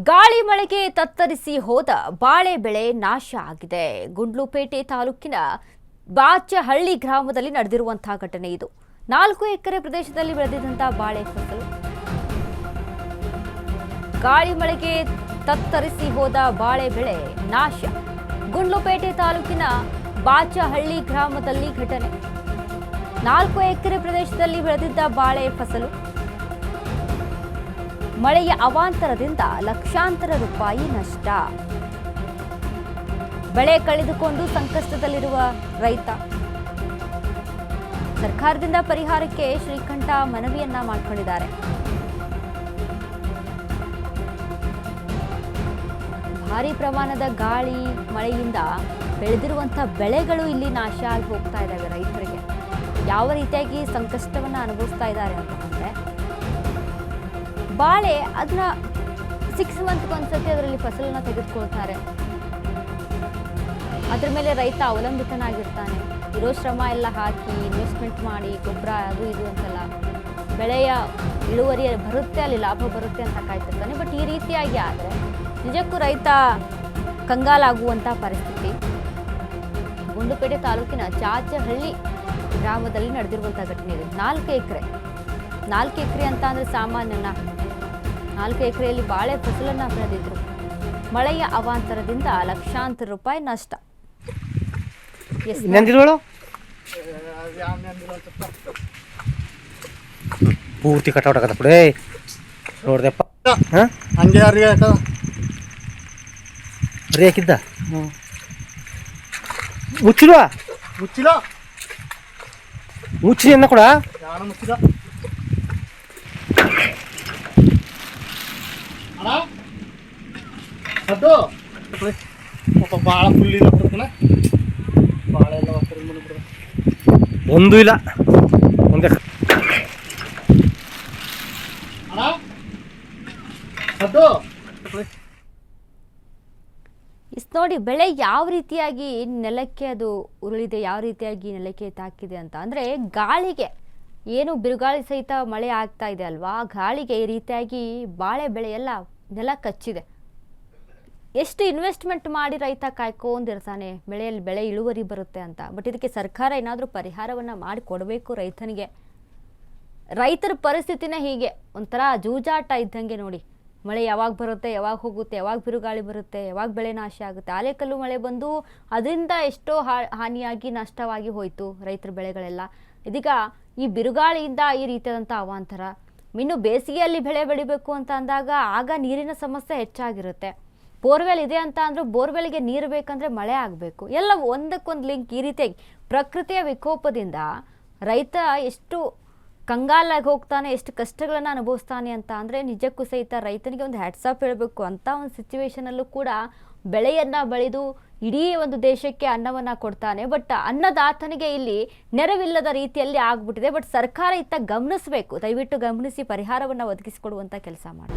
ಗಾಳಿ ಮಳೆಗೆ ತತ್ತರಿಸಿ ಹೋದ ಬಾಳೆ ಬೆಳೆ ನಾಶ ಆಗಿದೆ. ಗುಂಡ್ಲುಪೇಟೆ ತಾಲೂಕಿನ ಬಾಚಹಳ್ಳಿ ಗ್ರಾಮದಲ್ಲಿ ನಡೆದಿರುವಂತಹ ಘಟನೆ ಇದು. 4 ಎಕರೆ ಪ್ರದೇಶದಲ್ಲಿ ಬೆಳೆದಿದ್ದಂತಹ ಬಾಳೆ ಫಸಲು ಗಾಳಿ ಮಳೆಗೆ ತತ್ತರಿಸಿ ಹೋದ ಬಾಳೆ ಬೆಳೆ ನಾಶ. ಗುಂಡ್ಲುಪೇಟೆ ತಾಲೂಕಿನ ಬಾಚಹಳ್ಳಿ ಗ್ರಾಮದಲ್ಲಿ ಘಟನೆ. 4 ಎಕರೆ ಪ್ರದೇಶದಲ್ಲಿ ಬೆಳೆದಿದ್ದ ಬಾಳೆ ಫಸಲು ಮಳೆಯ ಅವಾಂತರದಿಂದ ಲಕ್ಷಾಂತರ ರೂಪಾಯಿ ನಷ್ಟ. ಬೆಳೆ ಕಳೆದುಕೊಂಡು ಸಂಕಷ್ಟದಲ್ಲಿರುವ ರೈತ ಸರ್ಕಾರದಿಂದ ಪರಿಹಾರಕ್ಕೆ ಶ್ರೀಕಂಠ ಮನವಿಯನ್ನ ಮಾಡಿಕೊಂಡಿದ್ದಾರೆ. ಭಾರಿ ಪ್ರಮಾಣದ ಗಾಳಿ ಮಳೆಯಿಂದ ಬೆಳೆದಿರುವಂತಹ ಬೆಳೆಗಳು ಇಲ್ಲಿ ನಾಶ ಆಗಿ ಹೋಗ್ತಾ ಇದ್ದಾವೆ. ರೈತರಿಗೆ ಯಾವ ರೀತಿಯಾಗಿ ಸಂಕಷ್ಟವನ್ನ ಅನುಭವಿಸ್ತಾ ಇದ್ದಾರೆ ಅಂತಂದ್ರೆ, ಬಾಳೆ ಅದನ್ನ 6 ಮಂತ್ಗೊಂದ್ಸತಿ ಅದರಲ್ಲಿ ಫಸಲನ್ನ ತೆಗೆದುಕೊಳ್ತಾರೆ. ಅದ್ರ ಮೇಲೆ ರೈತ ಅವಲಂಬಿತನಾಗಿರ್ತಾನೆ. ಇರೋ ಶ್ರಮ ಎಲ್ಲ ಹಾಕಿ ಇನ್ವೆಸ್ಟ್ಮೆಂಟ್ ಮಾಡಿ ಗೊಬ್ಬರ ಅದು ಇದು ಅಂತೆಲ್ಲ ಬೆಳೆಯ ಇಳುವರಿ ಬರುತ್ತೆ, ಅಲ್ಲಿ ಲಾಭ ಬರುತ್ತೆ ಅಂತ ಕಾಯ್ತಿರ್ತಾನೆ. ಬಟ್ ಈ ರೀತಿಯಾಗಿ ಆದರೆ ನಿಜಕ್ಕೂ ರೈತ ಕಂಗಾಲಾಗುವಂಥ ಪರಿಸ್ಥಿತಿ. ಗುಂಡ್ಲುಪೇಟೆ ತಾಲೂಕಿನ ಚಾಚಹಳ್ಳಿ ಗ್ರಾಮದಲ್ಲಿ ನಡೆದಿರುವಂಥ ಘಟನೆ ಇದೆ. 4 ಎಕರೆ ಅಂತ ಅಂದರೆ ಸಾಮಾನ್ಯನ 4 ಎಕರೆಯಲ್ಲಿ ಬಾಳೆ ಫಸಲನ್ನ ಬೆಳೆದಿದ್ರು. ಮಳೆಯ ಅವಾಂತರದಿಂದ ಲಕ್ಷಾಂತರ ರೂಪಾಯಿ ನಷ್ಟ. ಪೂರ್ತಿ ಕಟಾವಟ್ ಆಗತ್ತ ಬಿಡೇ ನೋಡ್ದಪ್ಪ. ಹಂಗೆ ಯಾರಿಗೆ ಬರೀ ಹಾಕಿದ್ದ ಮುಚ್ಚಿಲ್ವಾ? ಮುಚ್ಚಿಲ್ಲ, ಮುಚ್ಚಿ ಅನ್ನ ಕೂಡ ಯಾರು ಮುಚ್ಚಿಲ್ಲ. ಅಣ್ಣ ಅದು ಭಾಳ ಫುಲ್ ಇದೆ ಭಾಳ ಎಲ್ಲ ಒಂದು ಇಲ್ಲ ಒಂದೇ. ಅಣ್ಣ ಅದು ನೋಡಿ ಬೆಳೆ ಯಾವ ರೀತಿಯಾಗಿ ನೆಲಕ್ಕೆ ಅದು ಉರುಳಿದೆ, ಯಾವ ರೀತಿಯಾಗಿ ನೆಲಕ್ಕೆ ತಾಕಿದೆ ಅಂತ ಅಂದರೆ, ಗಾಳಿಗೆ ಏನು ಬಿರುಗಾಳಿ ಸಹಿತ ಮಳೆ ಆಗ್ತಾ ಇದೆ ಅಲ್ವಾ, ಗಾಳಿಗೆ ಈ ರೀತಿಯಾಗಿ ಬಾಳೆ ಬೆಳೆ ಎಲ್ಲ ನೆಲ ಕಚ್ಚಿದೆ. ಎಷ್ಟು ಇನ್ವೆಸ್ಟ್ಮೆಂಟ್ ಮಾಡಿ ರೈತ ಕಾಯ್ಕೊಂಡಿರ್ತಾನೆ ಬೆಳೆಯಲ್ಲಿ ಬೆಳೆ ಇಳುವರಿ ಬರುತ್ತೆ ಅಂತ. ಬಟ್ ಇದಕ್ಕೆ ಸರ್ಕಾರ ಏನಾದರೂ ಪರಿಹಾರವನ್ನು ಮಾಡಿ ಕೊಡಬೇಕು ರೈತನಿಗೆ. ರೈತರ ಪರಿಸ್ಥಿತಿನೇ ಹೀಗೆ, ಒಂಥರ ಜೂಜಾಟ ಇದ್ದಂಗೆ ನೋಡಿ. ಮಳೆ ಯಾವಾಗ ಬರುತ್ತೆ, ಯಾವಾಗ ಹೋಗುತ್ತೆ, ಯಾವಾಗ ಬಿರುಗಾಳಿ ಬರುತ್ತೆ, ಯಾವಾಗ ಬೆಳೆ ನಾಶ ಆಗುತ್ತೆ. ಆಲೆಕಲ್ಲು ಮಳೆ ಬಂದು ಅದರಿಂದ ಎಷ್ಟೋ ಹಾನಿಯಾಗಿ ನಷ್ಟವಾಗಿ ಹೋಯಿತು ರೈತರ ಬೆಳೆಗಳೆಲ್ಲ. ಇದೀಗ ಈ ಬಿರುಗಾಳಿಯಿಂದ ಈ ರೀತಿಯಾದಂಥ ಅವಾಂತರ. ಇನ್ನು ಬೇಸಿಗೆಯಲ್ಲಿ ಬೆಳೆ ಬೆಳಿಬೇಕು ಅಂತ ಅಂದಾಗ ಆಗ ನೀರಿನ ಸಮಸ್ಯೆ ಹೆಚ್ಚಾಗಿರುತ್ತೆ. ಬೋರ್ವೆಲ್ ಇದೆ ಅಂತ ಅಂದರೂ ಬೋರ್ವೆಲ್ಗೆ ನೀರು ಬೇಕಂದ್ರೆ ಮಳೆ ಆಗಬೇಕು. ಎಲ್ಲ ಒಂದಕ್ಕೊಂದು ಲಿಂಕ್. ಈ ರೀತಿಯಾಗಿ ಪ್ರಕೃತಿಯ ವಿಕೋಪದಿಂದ ರೈತ ಎಷ್ಟು ಕಂಗಾಲಾಗಿ ಹೋಗ್ತಾನೆ, ಎಷ್ಟು ಕಷ್ಟಗಳನ್ನು ಅನುಭವಿಸ್ತಾನೆ ಅಂತ ಅಂದರೆ ನಿಜಕ್ಕೂ ಸಹಿತ ರೈತನಿಗೆ ಒಂದು ಹ್ಯಾಟ್ಸಾಪ್ ಹೇಳಬೇಕು. ಅಂಥ ಒಂದು ಸಿಚುವೇಶನಲ್ಲೂ ಕೂಡ ಬೆಳೆಯನ್ನು ಬೆಳೆದು ಇಡೀ ಒಂದು ದೇಶಕ್ಕೆ ಅನ್ನವನ್ನು ಕೊಡ್ತಾನೆ. ಬಟ್ ಅನ್ನದಾತನಿಗೆ ಇಲ್ಲಿ ನೆರವಿಲ್ಲದ ರೀತಿಯಲ್ಲಿ ಆಗ್ಬಿಟ್ಟಿದೆ. ಬಟ್ ಸರ್ಕಾರ ಇತ್ತ ಗಮನಿಸಬೇಕು, ದಯವಿಟ್ಟು ಗಮನಿಸಿ ಪರಿಹಾರವನ್ನು ಒದಗಿಸಿಕೊಡುವಂಥ ಕೆಲಸ ಮಾಡಿ.